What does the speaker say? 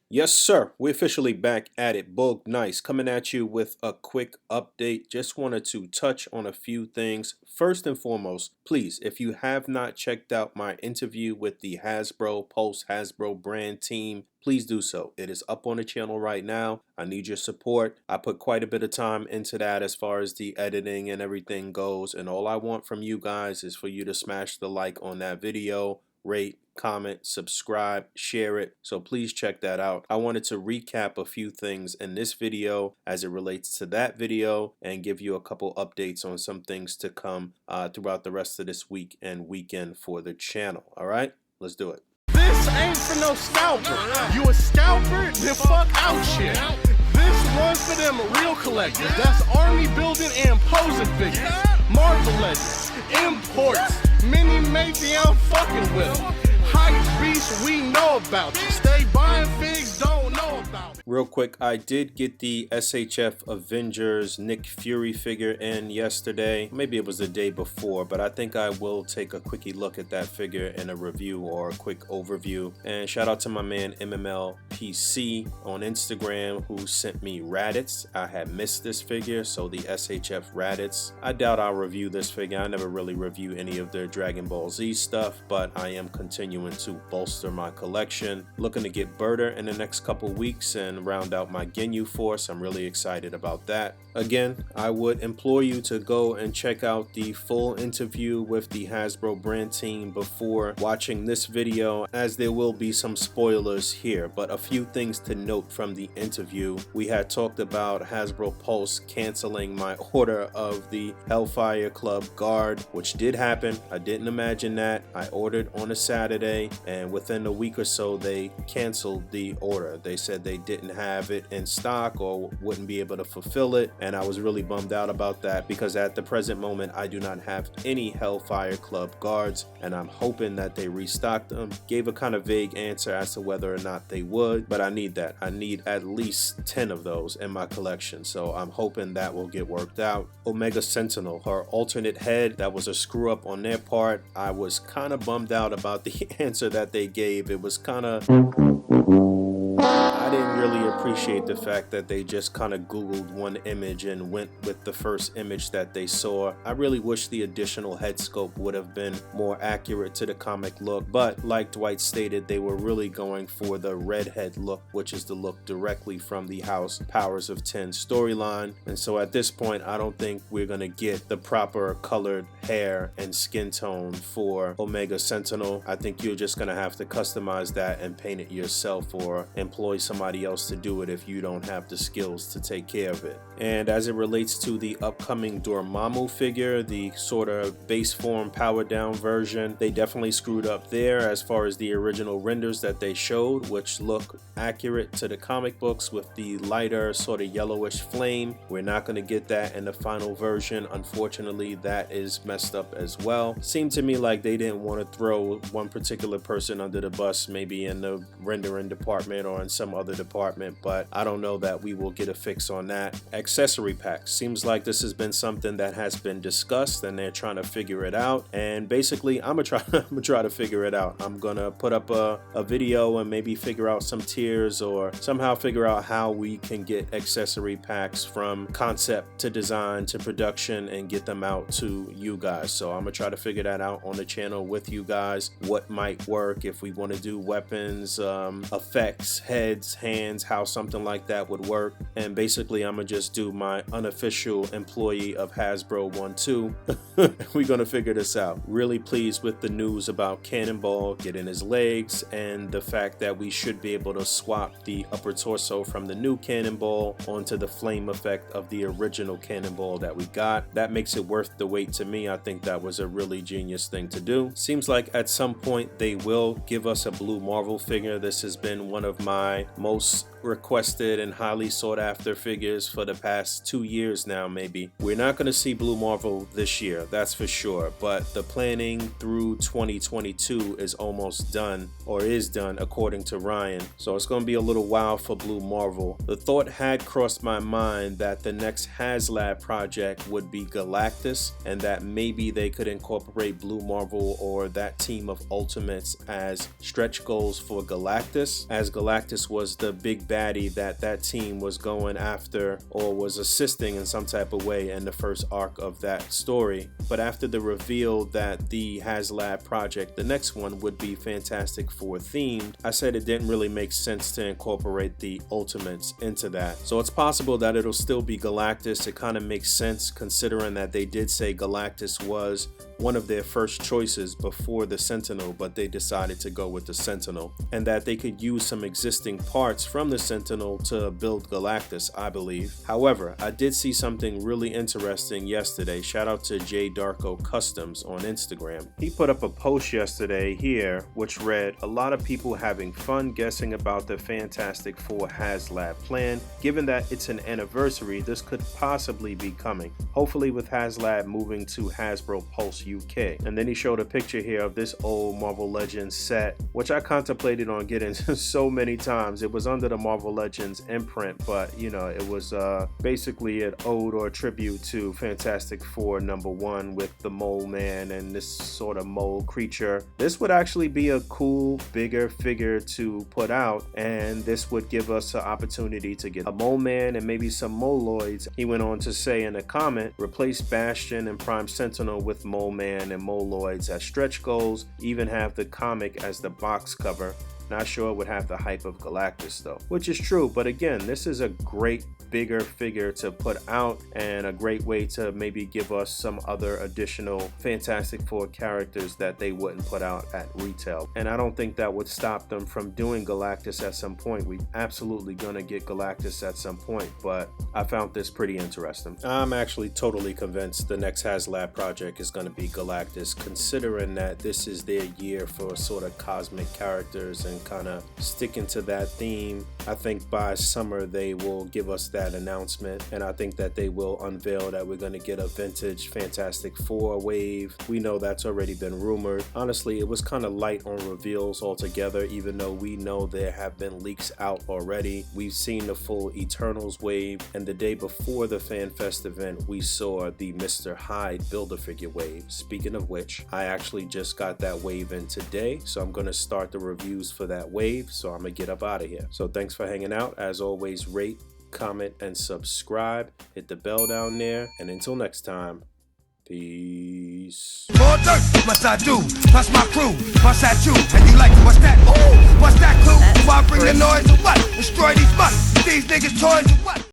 Yes, sir. We're officially back at it. Boog, nice. Coming at you with a quick update. Just wanted to touch on a few things. First and foremost, please, if you have not checked out my interview with the Hasbro post Hasbro brand team, please do so. It is up on the channel right now. I need your support. I put quite a bit of time into that as far as the editing and everything goes. And all I want from you guys is for you to smash the like on that video, rate, comment, subscribe, share it. So please check that out. I wanted to recap a few things in this video as it relates to that video and give you a couple updates on some things to come throughout the rest of this week and weekend for the channel. All right, let's do it. This ain't for no scalper. You a scalper? Then fuck out shit. This one's for them real collectors. That's army building and posing figures. Marvel Legends, imports, mini matey, I'm fucking with them. Hype beast, we know about you. Stay buying figs, don't know about it. Real quick, I did get the SHF Avengers Nick Fury figure in yesterday. Maybe it was the day before, but I think I will take a quickie look at that figure in a review or a quick overview. And shout out to my man MML PC on Instagram who sent me Raditz. I had missed this figure, so the SHF Raditz. I doubt I'll review this figure. I never really review any of their Dragon Ball Z stuff, but I am continuing to bolster my collection. Looking to get Birder in the next couple weeks and round out my Ginyu force. I'm really excited about that. Again, I would implore you to go and check out the full interview with the Hasbro brand team before watching this video, as there will be some spoilers here. But a few things to note from the interview. We had talked about Hasbro Pulse canceling my order of the Hellfire Club guard, which did happen. I didn't imagine that. I ordered on a Saturday, and within a week or so they canceled the order. They said they didn't have it in stock or wouldn't be able to fulfill it, and I was really bummed out about that because at the present moment I do not have any Hellfire Club guards, and I'm hoping that they restock them. Gave a kind of vague answer as to whether or not they would, but I need that. I need at least 10 of those in my collection, so I'm hoping that will get worked out. Omega Sentinel, her alternate head, that was a screw up on their part. I was kind of bummed out about the answer that they gave. It was kind of, I didn't really appreciate the fact that they just kind of Googled one image and went with the first image that they saw. I really wish the additional head sculpt would have been more accurate to the comic look, but like Dwight stated, they were really going for the redhead look, which is the look directly from the House Powers of 10 storyline. And so at this point, I don't think we're going to get the proper colored hair and skin tone for Omega Sentinel. I think you're just going to have to customize that and paint it yourself or employ somebody else to do it if you don't have the skills to take care of it. And as it relates to the upcoming Dormammu figure, the sort of base form powered down version, they definitely screwed up there as far as the original renders that they showed, which look accurate to the comic books with the lighter sort of yellowish flame. We're not going to get that in the final version. Unfortunately, that is messed up as well. Seemed to me like they didn't want to throw one particular person under the bus, maybe in the rendering department or in some other department, but I don't know that we will get a fix on that. Accessory packs, seems like this has been something that has been discussed and they're trying to figure it out, and basically I'm gonna try to figure it out. I'm gonna put up a video and maybe figure out some tiers or somehow figure out how we can get accessory packs from concept to design to production and get them out to you guys. So I'm gonna try to figure that out on the channel with you guys, what might work if we want to do weapons, effects, heads, hands, how something like that would work. And basically I'm gonna just do my unofficial employee of Hasbro 1-2. We're gonna figure this out. Really pleased with the news about Cannonball getting his legs and the fact that we should be able to swap the upper torso from the new Cannonball onto the flame effect of the original Cannonball that we got. That makes it worth the wait to me. I think that was a really genius thing to do. Seems like at some point they will give us a blue Marvel figure. This has been one of my most requested and highly sought after figures for the past 2 years now, maybe. We're not going to see Blue Marvel this year, that's for sure, but the planning through 2022 is almost done, or is done according to Ryan. So it's going to be a little while for Blue Marvel. The thought had crossed my mind that the next HasLab project would be Galactus, and that maybe they could incorporate Blue Marvel or that team of Ultimates as stretch goals for Galactus, as Galactus was the big baddie that team was going after or was assisting in some type of way in the first arc of that story. But after the reveal that the HasLab project, the next one, would be Fantastic Four themed, I said it didn't really make sense to incorporate the Ultimates into that. So it's possible that it'll still be Galactus. It kind of makes sense considering that they did say Galactus was one of their first choices before the Sentinel, but they decided to go with the Sentinel, and that they could use some existing parts from the Sentinel to build Galactus, I believe. However, I did see something really interesting yesterday. Shout out to J Darko Customs on Instagram. He put up a post yesterday here which read, "A lot of people having fun guessing about the Fantastic Four HasLab plan. Given that it's an anniversary, this could possibly be coming. Hopefully with HasLab moving to Hasbro Pulse UK." And then he showed a picture here of this old Marvel Legends set, which I contemplated on getting so many times. It was under the Marvel Legends imprint, but you know, it was basically an ode or a tribute to Fantastic Four #1 with the Mole Man and this sort of mole creature. This would actually be a cool, bigger figure to put out, and this would give us an opportunity to get a Mole Man and maybe some Moloids. He went on to say in a comment, "Replace Bastion and Prime Sentinel with Mole Man and Moloids as stretch goals, even have the comic as the box cover. Not sure it would have the hype of Galactus though," which is true, but again, this is a great bigger figure to put out and a great way to maybe give us some other additional Fantastic Four characters that they wouldn't put out at retail. And I don't think that would stop them from doing Galactus at some point. We absolutely gonna get Galactus at some point, but I found this pretty interesting. I'm actually totally convinced the next HasLab project is gonna be Galactus, considering that this is their year for sort of cosmic characters and kind of sticking to that theme. I think by summer they will give us that announcement, and I think that they will unveil that we're going to get a vintage Fantastic Four wave. We know that's already been rumored. Honestly, it was kind of light on reveals altogether, even though we know there have been leaks out already. We've seen the full Eternals wave, and the day before the FanFest event we saw the Mr. Hyde Build-A-Figure wave. Speaking of which, I actually just got that wave in today, so I'm going to start the reviews for that wave, so I'm going to get up out of here. So thanks for hanging out. As always, rate, comment, and subscribe. Hit the bell down there, and until next time, peace. More dirt, must I do? Plus my crew, bust at you, and you like what's that? Ooh, what's that clue? Do I bring the noise or what? Destroy these butts, these niggas toys or what?